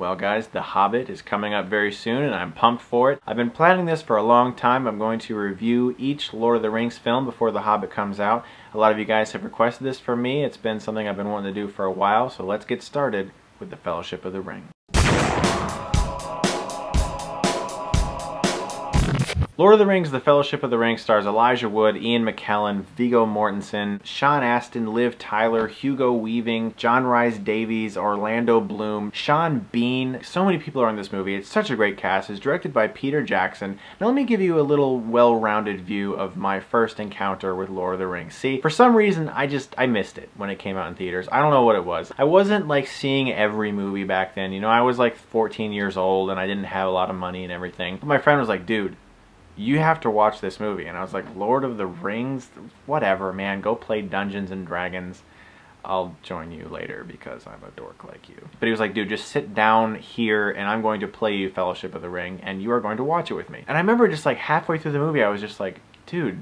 Well guys, The Hobbit is coming up very soon and I'm pumped for it. I've been planning this for a long time. I'm going to review each Lord of the Rings film before The Hobbit comes out. A lot of you guys have requested this from me. It's been something I've been wanting to do for a while, so let's get started with The Fellowship of the Ring. Lord of the Rings, The Fellowship of the Ring stars Elijah Wood, Ian McKellen, Viggo Mortensen, Sean Astin, Liv Tyler, Hugo Weaving, John Rhys Davies, Orlando Bloom, Sean Bean. So many people are in this movie. It's such a great cast. It's directed by Peter Jackson. Now let me give you a little well-rounded view of my first encounter with Lord of the Rings. See, for some reason I missed it when it came out in theaters. I don't know what it was. I wasn't like seeing every movie back then. You know, I was like 14 years old and I didn't have a lot of money and everything. But my friend was like, dude, you have to watch this movie. And I was like, Lord of the Rings? Whatever, man. Go play Dungeons and Dragons. I'll join you later because I'm a dork like you. But he was like, dude, just sit down here and I'm going to play you Fellowship of the Ring and you are going to watch it with me. And I remember just like halfway through the movie, I was just like, dude,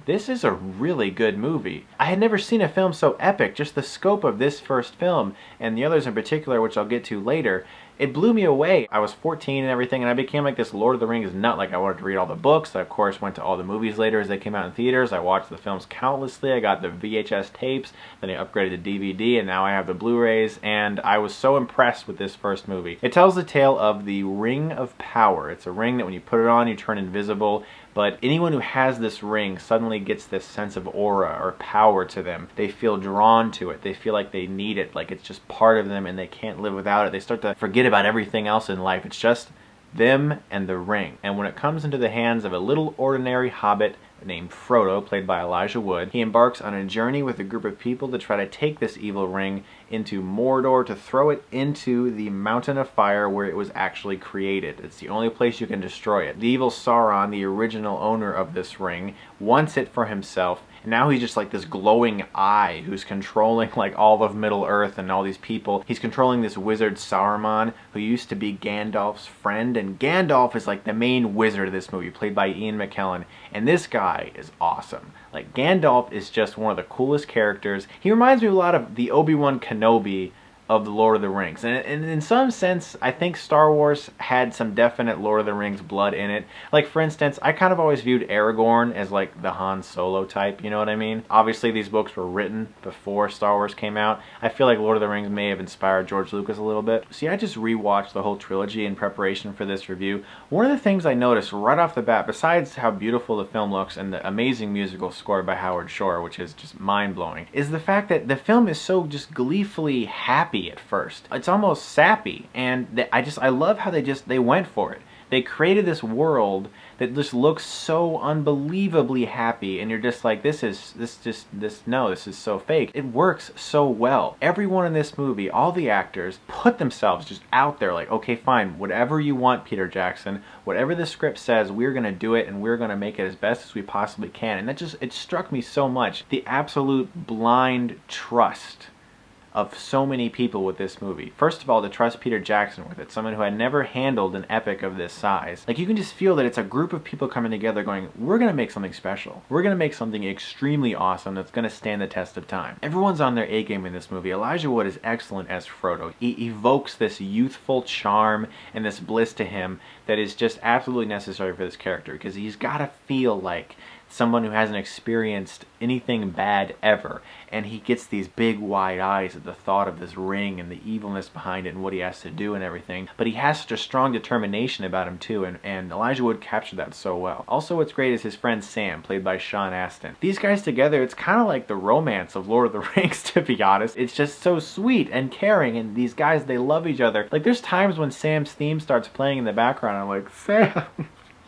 this is a really good movie. I had never seen a film so epic. Just the scope of this first film and the others in particular, which I'll get to later, it blew me away. I was 14 and everything, and I became like this Lord of the Rings nut. Like I wanted to read all the books. I, of course, went to all the movies later as they came out in theaters. I watched the films countlessly. I got the VHS tapes, then I upgraded to DVD, and now I have the Blu-rays, and I was so impressed with this first movie. It tells the tale of the Ring of Power. It's a ring that when you put it on, you turn invisible, but anyone who has this ring suddenly gets this sense of aura or power to them. They feel drawn to it. They feel like they need it, like it's just part of them and they can't live without it. They start to forget about everything else in life. It's just them and the ring. And when it comes into the hands of a little ordinary hobbit named Frodo, played by Elijah Wood, he embarks on a journey with a group of people to try to take this evil ring into Mordor, to throw it into the Mountain of Fire where it was actually created. It's the only place you can destroy it. The evil Sauron, the original owner of this ring, wants it for himself, and now he's just like this glowing eye who's controlling like all of Middle Earth and all these people. He's controlling this wizard Saruman, who used to be Gandalf's friend, and Gandalf is like the main wizard of this movie, played by Ian McKellen, and this guy is awesome. Like, Gandalf is just one of the coolest characters. He reminds me a lot of the Obi-Wan Kenobi of the Lord of the Rings. And in some sense, I think Star Wars had some definite Lord of the Rings blood in it. Like, for instance, I kind of always viewed Aragorn as like the Han Solo type, you know what I mean? Obviously, these books were written before Star Wars came out. I feel like Lord of the Rings may have inspired George Lucas a little bit. See, I just rewatched the whole trilogy in preparation for this review. One of the things I noticed right off the bat, besides how beautiful the film looks and the amazing musical score by Howard Shore, which is just mind-blowing, is the fact that the film is so just gleefully happy at first. It's almost sappy, and I love how they went for it. They created this world that just looks so unbelievably happy, and you're just like, this is so fake. It works so well. Everyone in this movie, all the actors, put themselves just out there like, okay, fine, whatever you want, Peter Jackson, whatever the script says, we're gonna do it, and we're gonna make it as best as we possibly can. And it struck me so much. The absolute blind trust of so many people with this movie. First of all, to trust Peter Jackson with it, someone who had never handled an epic of this size. Like, you can just feel that it's a group of people coming together going, we're gonna make something special. We're gonna make something extremely awesome that's gonna stand the test of time. Everyone's on their A game in this movie. Elijah Wood is excellent as Frodo. He evokes this youthful charm and this bliss to him that is just absolutely necessary for this character, because he's gotta feel like someone who hasn't experienced anything bad ever, and he gets these big wide eyes at the thought of this ring and the evilness behind it and what he has to do and everything. But he has such a strong determination about him too, and Elijah Wood captured that so well. Also, what's great is his friend Sam, played by Sean Astin. These guys together, it's kind of like the romance of Lord of the Rings, to be honest. It's just so sweet and caring, and these guys, they love each other. Like, there's times when Sam's theme starts playing in the background, and I'm like, Sam,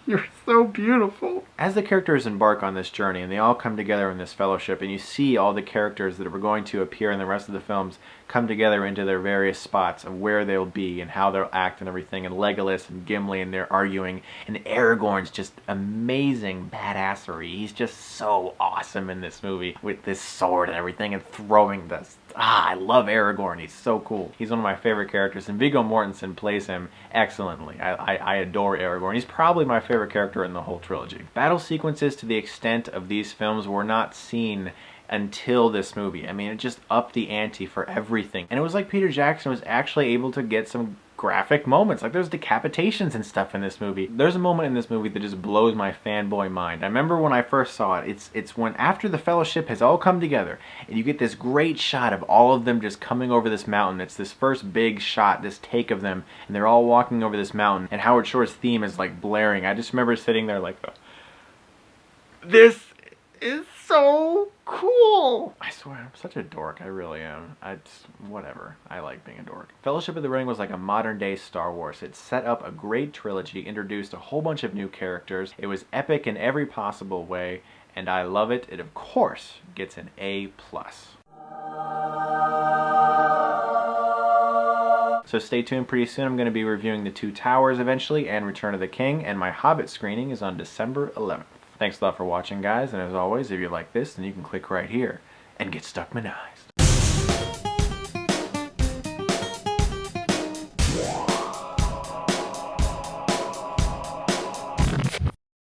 you're so beautiful. As the characters embark on this journey and they all come together in this fellowship, and you see all the characters that are going to appear in the rest of the films come together into their various spots of where they'll be and how they'll act and everything, and Legolas and Gimli, and they're arguing, and Aragorn's just amazing badassery. He's just so awesome in this movie with this sword and everything and throwing this. I love Aragorn. He's so cool. He's one of my favorite characters, and Viggo Mortensen plays him excellently. I adore Aragorn. He's probably my favorite character in the whole trilogy. Battle sequences to the extent of these films were not seen until this movie. I mean, it just upped the ante for everything. And it was like Peter Jackson was actually able to get some graphic moments. Like, there's decapitations and stuff in this movie. There's a moment in this movie that just blows my fanboy mind. I remember when I first saw it, it's when after the Fellowship has all come together and you get this great shot of all of them just coming over this mountain. It's this first big shot, this take of them, and they're all walking over this mountain, and Howard Shore's theme is like blaring. I just remember sitting there like, this is so cool. I swear, I'm such a dork. I really am. Whatever. I like being a dork. Fellowship of the Ring was like a modern day Star Wars. It set up a great trilogy, introduced a whole bunch of new characters. It was epic in every possible way, and I love it. It, of course, gets an A+. So stay tuned, pretty soon I'm going to be reviewing The Two Towers eventually, and Return of the King, and my Hobbit screening is on December 11th. Thanks a lot for watching, guys, and as always, if you like this, then you can click right here and get Stuckmanized.